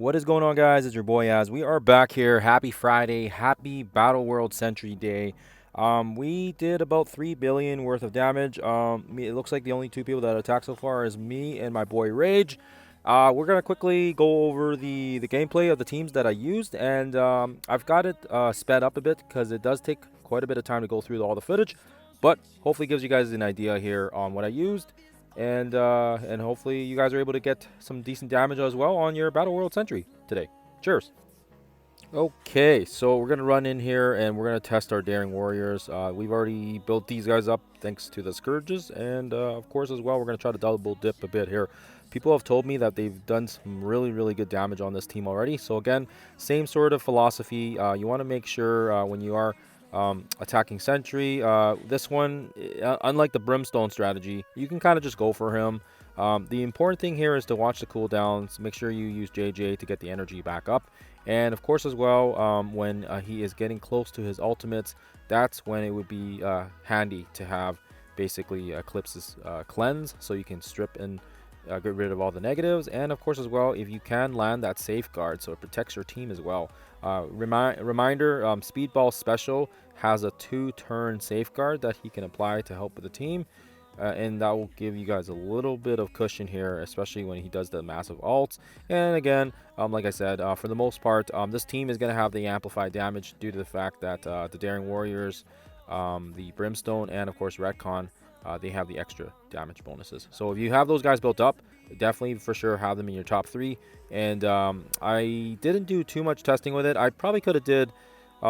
What is going on, guys? It's your boy Az. We are back here. Happy Friday. Happy BattleWorld Sentry Day. We did about 3 billion worth of damage. It looks like the only two people that attacked so far is me and my boy Rage. We're gonna quickly go over the gameplay of the teams that I used, and I've got it sped up a bit because it does take quite a bit of time to go through all the footage, but hopefully gives you guys an idea here on what I used. And hopefully you guys are able to get some decent damage as well on your Battle World Sentry today. Cheers. Okay, so we're gonna run in here and we're gonna test our Daring Warriors. We've already built these guys up thanks to the Scourges, and of course as well we're gonna try to double dip a bit here. People have told me that they've done some really good damage on this team already. So again, same sort of philosophy. You want to make sure when you are attacking Sentry. This one, unlike the Brimstone strategy, you can kind of just go for him. The important thing here is to watch the cooldowns. Make sure you use JJ to get the energy back up. And of course as well, when he is getting close to his ultimates, that's when it would be handy to have basically Eclipse's cleanse, so you can strip and get rid of all the negatives. And of course as well, if you can land that safeguard, so it protects your team as well. Reminder, Speedball Special has a 2-turn safeguard that he can apply to help with the team, and that will give you guys a little bit of cushion here, especially when he does the massive ults. And again, like I said, for the most part, this team is going to have the amplified damage due to the fact that the Daring Warriors, the Brimstone, and of course Retcon, they have the extra damage bonuses. So if you have those guys built up, definitely for sure have them in your top 3. And I didn't do too much testing with it. I probably could have did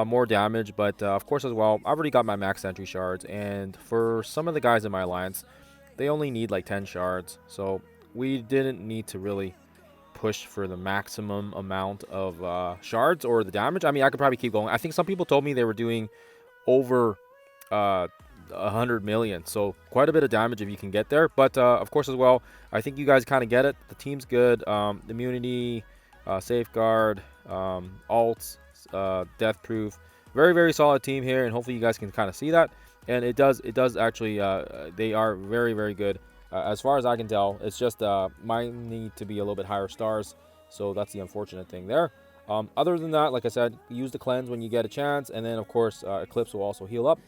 more damage, but of course as well, I've already got my max Sentry shards, and for some of the guys in my alliance, they only need like 10 shards, so we didn't need to really push for the maximum amount of shards or the damage. I mean, I could probably keep going. I think some people told me they were doing over 100 million, so quite a bit of damage if you can get there. But of course as well, I think you guys kind of get it. The team's good. Immunity, safeguard, alts, death proof, very solid team here, and hopefully you guys can kind of see that. And it does actually, they are very good as far as I can tell. It's just mine need to be a little bit higher stars, so that's the unfortunate thing there. Other than that, like I said, use the cleanse when you get a chance, and then of course Eclipse will also heal up.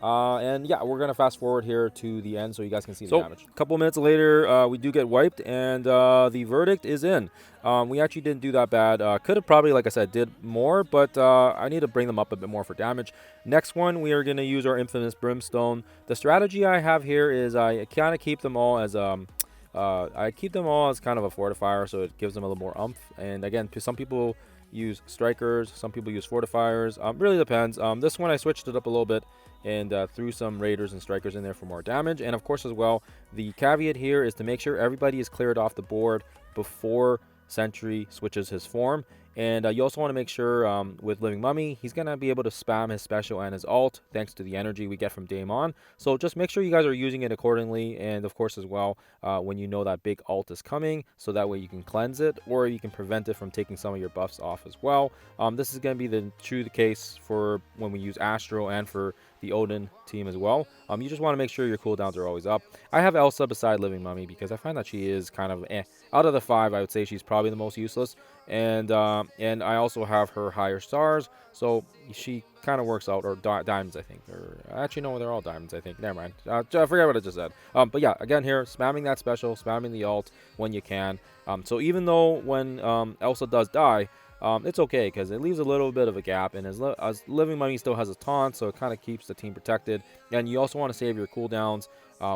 And yeah, we're gonna fast forward here to the end so you guys can see the damage. A couple minutes later, we do get wiped, and the verdict is in. We actually didn't do that bad. Could have probably, like I said, did more, but I need to bring them up a bit more for damage. Next one, we are gonna use our infamous Brimstone. The strategy I have here is I kind of keep them all as kind of a fortifier, so it gives them a little more umph. And again, some people use strikers, some people use fortifiers. Really depends. This one I switched it up a little bit and threw some raiders and strikers in there for more damage. And of course as well, the caveat here is to make sure everybody is cleared off the board before Sentry switches his form. And you also want to make sure with Living Mummy, he's going to be able to spam his special and his ult thanks to the energy we get from Daemon. So just make sure you guys are using it accordingly. And of course as well, when you know that big ult is coming, so that way you can cleanse it, or you can prevent it from taking some of your buffs off as well. This is going to be the case for when we use Astro and for the Odin team as well. You just want to make sure your cooldowns are always up. I have Elsa beside Living Mummy because I find that she is kind of out of the 5, I would say she's probably the most useless. And I also have her higher stars, so she kind of works out, or diamonds I think, or actually no, they're all diamonds I think. Never mind, I forget what I just said. But yeah, again here, spamming that special, spamming the ult when you can. So even though when Elsa does die, it's okay because it leaves a little bit of a gap, and as Living Mummy still has a taunt, so it kind of keeps the team protected. And you also want to save your cooldowns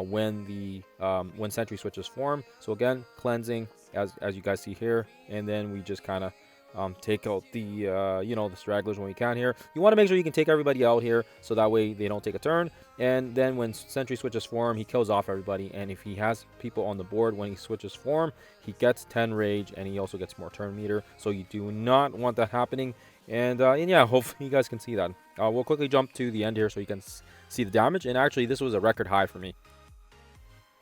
when Sentry switches form. So again, cleansing as you guys see here, and then we just kind of take out the the stragglers when we can here. You want to make sure you can take everybody out here, so that way they don't take a turn. And then when Sentry switches form, he kills off everybody, and if he has people on the board when he switches form, he gets 10 rage, and he also gets more turn meter, so you do not want that happening. And yeah, hopefully you guys can see that. We'll quickly jump to the end here so you can see the damage, and actually this was a record high for me.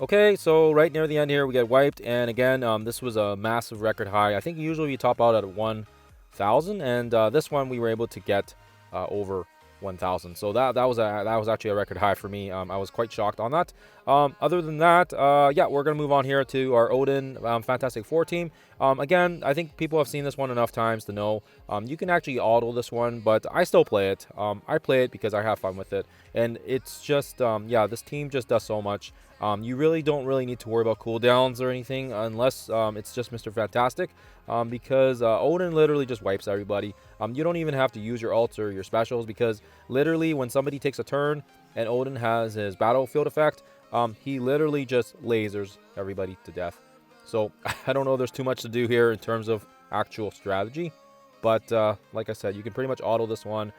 Okay, so right near the end here, we get wiped, and again, this was a massive record high. I think usually we top out at 1,000, and this one we were able to get over 1,000. So that was actually a record high for me. I was quite shocked on that. Other than that, yeah, we're gonna move on here to our Odin Fantastic 4 team. Again, I think people have seen this one enough times to know you can actually auto this one, but I still play it. I play it because I have fun with it, and it's just yeah, this team just does so much. You really don't need to worry about cooldowns or anything unless it's just Mr. Fantastic, because Odin literally just wipes everybody. You don't even have to use your ults or your specials, because literally when somebody takes a turn and Odin has his battlefield effect, he literally just lasers everybody to death. So I don't know there's too much to do here in terms of actual strategy, but like I said, you can pretty much auto this one.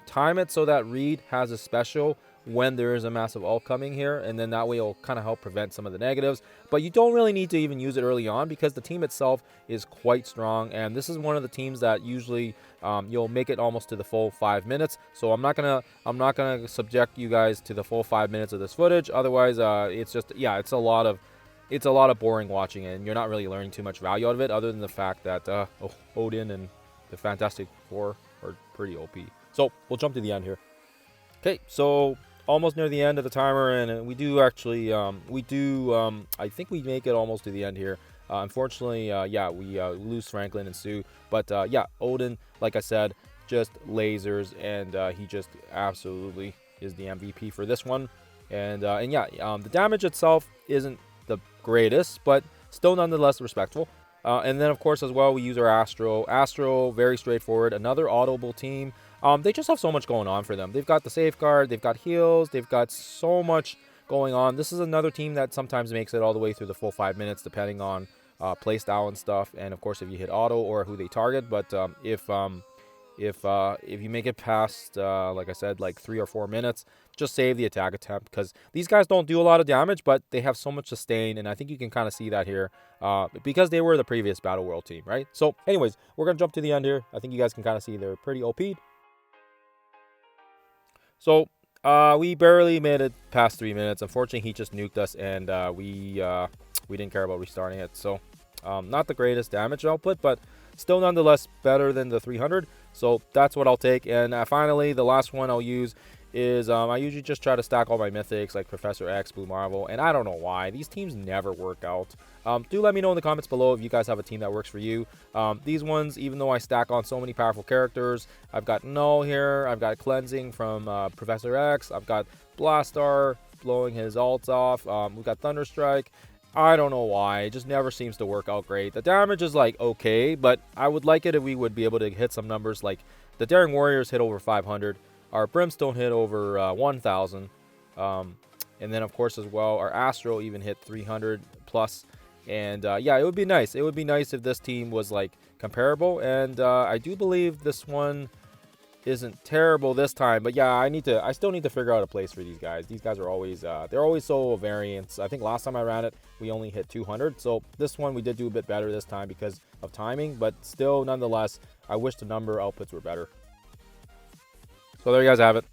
Time it so that Reed has a special when there is a massive ult coming here, and then that way it'll kind of help prevent some of the negatives. But you don't really need to even use it early on, because the team itself is quite strong, and this is one of the teams that usually you'll make it almost to the full 5 minutes. So I'm not gonna subject you guys to the full 5 minutes of this footage. Otherwise, it's just, yeah, it's a lot of boring watching it, and you're not really learning too much value out of it, other than the fact that Odin and the Fantastic Four are pretty OP. So we'll jump to the end here. Okay, so almost near the end of the timer, and we do actually I think we make it almost to the end here. Unfortunately, yeah, we lose Franklin and Sue, but yeah, Odin, like I said, just lasers, and he just absolutely is the MVP for this one. And yeah, the damage itself isn't the greatest, but still nonetheless respectful. And then of course as well, we use our Astro, very straightforward, another audible team. They just have so much going on for them. They've got the safeguard, they've got heals, they've got so much going on. This is another team that sometimes makes it all the way through the full 5 minutes, depending on playstyle and stuff, and of course if you hit auto or who they target. But if you make it past like I said, like 3 or 4 minutes, just save the attack attempt, because these guys don't do a lot of damage, but they have so much sustain, and I think you can kind of see that here because they were the previous BattleWorld team, right? So anyways, we're gonna jump to the end here. I think you guys can kind of see they're pretty OP'd. So we barely made it past 3 minutes. Unfortunately, he just nuked us, and we didn't care about restarting it. So not the greatest damage output, but still nonetheless better than the 300. So that's what I'll take. And finally, the last one I'll use is I usually just try to stack all my mythics like Professor X, Blue Marvel, and I don't know why these teams never work out. Do let me know in the comments below if you guys have a team that works for you. These ones, even though I stack on so many powerful characters, I've got Null here, I've got Cleansing from Professor X, I've got Blastar blowing his ults off, we've got Thunderstrike. I don't know why, it just never seems to work out great. The damage is like okay, but I would like it if we would be able to hit some numbers like the Daring Warriors hit over 500. Our Brimstone hit over 1,000, and then of course as well our Astro even hit 300 plus. And yeah, it would be nice. It would be nice if this team was like comparable. And I do believe this one isn't terrible this time. But yeah, I still need to figure out a place for these guys. These guys are always they're always so variants. I think last time I ran it, we only hit 200. So this one we did do a bit better this time because of timing. But still, nonetheless, I wish the number outputs were better. So there you guys have it,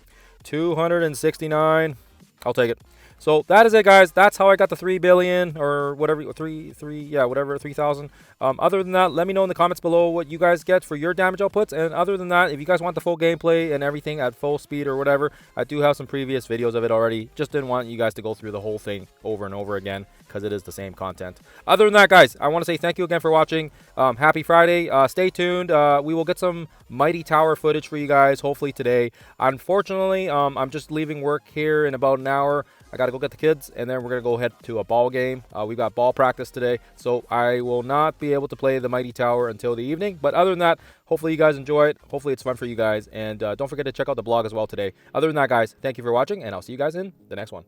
269. I'll take it. So that is it, guys. That's how I got the 3 billion or whatever, whatever, 3,000. Other than that, let me know in the comments below what you guys get for your damage outputs. And other than that, if you guys want the full gameplay and everything at full speed or whatever, I do have some previous videos of it already. Just didn't want you guys to go through the whole thing over and over again because it is the same content. Other than that, guys, I want to say thank you again for watching. Happy Friday. Stay tuned. We will get some Mighty Tower footage for you guys, hopefully today. Unfortunately, I'm just leaving work here in about an hour. I got to go get the kids, and then we're going to go head to a ball game. We got ball practice today, so I will not be able to play the Mighty Tower until the evening. But other than that, hopefully you guys enjoy it. Hopefully it's fun for you guys, and don't forget to check out the blog as well today. Other than that, guys, thank you for watching, and I'll see you guys in the next one.